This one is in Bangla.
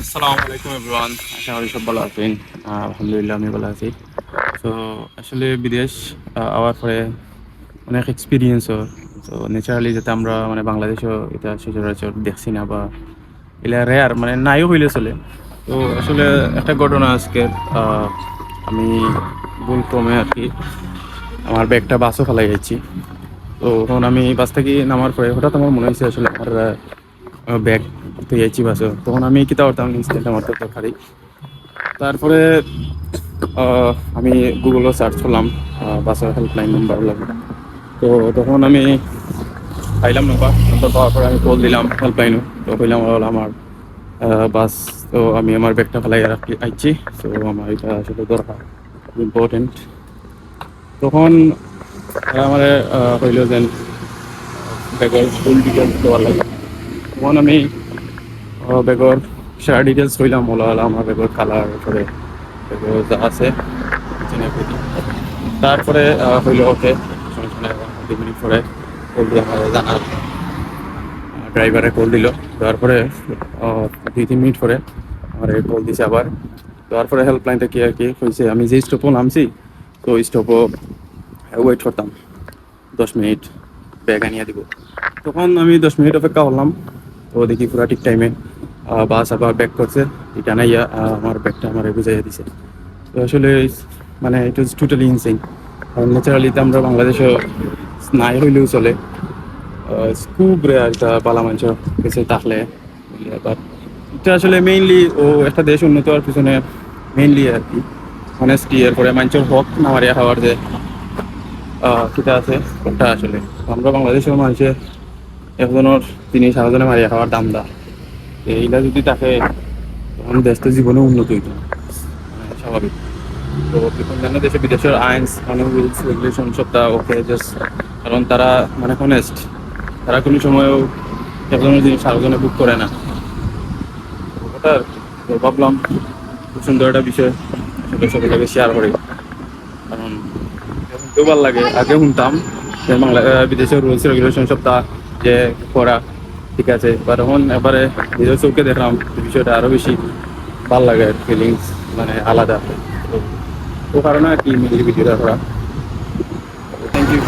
আসসালামু আলাইকুম এভরিওয়ান, আশা করি সব ভালো আছেন। আলহামদুলিল্লাহ আমি ভালো আছি। তো আসলে বিদেশ আওয়ার পরে অনেক এক্সপিরিয়েন্সও, তো ন্যাচারালি যাতে আমরা মানে বাংলাদেশও এটা সচরাচর দেখছি না বা এলা রেয়ার মানে নাইও হইলে চলে। তো আসলে একটা ঘটনা আজকে, আমি ভুলক্রমে আর কি আমার ব্যাগটা বাসও ফেলাই যাচ্ছি। তো তখন আমি বাস থেকে নামার পরে হঠাৎ আমার মনে হয়েছে আসলে আমার ব্যাগ তো যাচ্ছি বাসও, তখন আমি কিতা করতাম ইনস্ট্যান্ট আমার তো দরকারই। তারপরে আহ, আমি গুগলও সার্চ করলাম বাসের হেল্পলাইন নাম্বার লাগে। তো তখন আমি পাইলাম নাম্বার নাম্বার পাওয়ার পরে আমি কল দিলাম হেল্পলাইনও। তো কইলাম হলো আমার বাস, তো আমি আমার ব্যাগটা ফেলাই রাখি আইছি। তো আমার এটা আসলে দরকার, ইম্পর্টেন্ট। তখন আমার হইল যে ব্যাগের ফুল ডিটেলস দেওয়ার লাগে। তখন আমি ব্যাগর সারা ডিটেলস হইলাম, হলো আমার ব্যাগের কালার করে ব্যাগের যা আছে চিনে ফেলি। তারপরে হইলো ওকে, সমস্যা নাই। 2 মিনিট পরে কল দিয়ে আমার জানার ড্রাইভারে কল দিল। তারপরে 2-3 মিনিট পরে আমার কল দিছে আবার। তারপরে হেল্পলাইন থেকে আর কি হয়েছে, আমি যে স্টপও নামছি তো ওই স্টপও ওয়েট করতাম 10 মিনিট, ব্যাগ আনিয়ে দিব। তখন আমি 10 মিনিট অপেক্ষা করলাম। তো দেখি পুরা ঠিক টাইমে বাস আবার ব্যাক করছে, এটা নাইয়া আমার ব্যাগটা আমার বুঝাইয়া দিছে। তো আসলে মানে ইট ওয়াজ টোটালি ইনসেন। কারণ ন্যাচারালি তো আমরা বাংলাদেশে নাই হইলেও চলে, খুব রেয়ার এটা বালা মানুষ কিছু থাকলে। বাট এটা আসলে মেইনলি ও একটা দেশ উন্নত হওয়ার পিছনে মেইনলি আর কি অনেস্টি, এরপরে মানুষের হক না মারিয়া খাওয়ার যে সেটা আছে ওটা আসলে। আমরা বাংলাদেশের মানুষের একজনের 3-4 জনে মারিয়া খাওয়ার দাম দা, এইটা যদি থাকে তখন দেশ তো জীবনে উন্নত হইতো না, মানে স্বাভাবিক। তো অন্যান্য দেশে বিদেশের আইন মানে রুলস রেগুলেশন সবটা ওকে জাস্ট, কারণ তারা মানে হনেস্ট, তারা কোনো সময়ও একজনের জিনিস আরেকজনে বুক করে না, ওটা আর কি। তো ভাবলাম খুব সুন্দর একটা বিষয় আসলে সকলকে শেয়ার করি। কারণ শুনতেও ভালো লাগে, আগে শুনতাম যে বাংলা বিদেশের রুলস রেগুলেশন সবটা যে করা ঠিক আছে, বা তখন এবারে নিজের চোখে দেখলাম বিষয়টা আরও বেশি ভালো লাগে, ফিলিংস মানে আলাদা। তো ও কারণে আর কি মিলিয়ে ভিডিওটা করা। Thank you.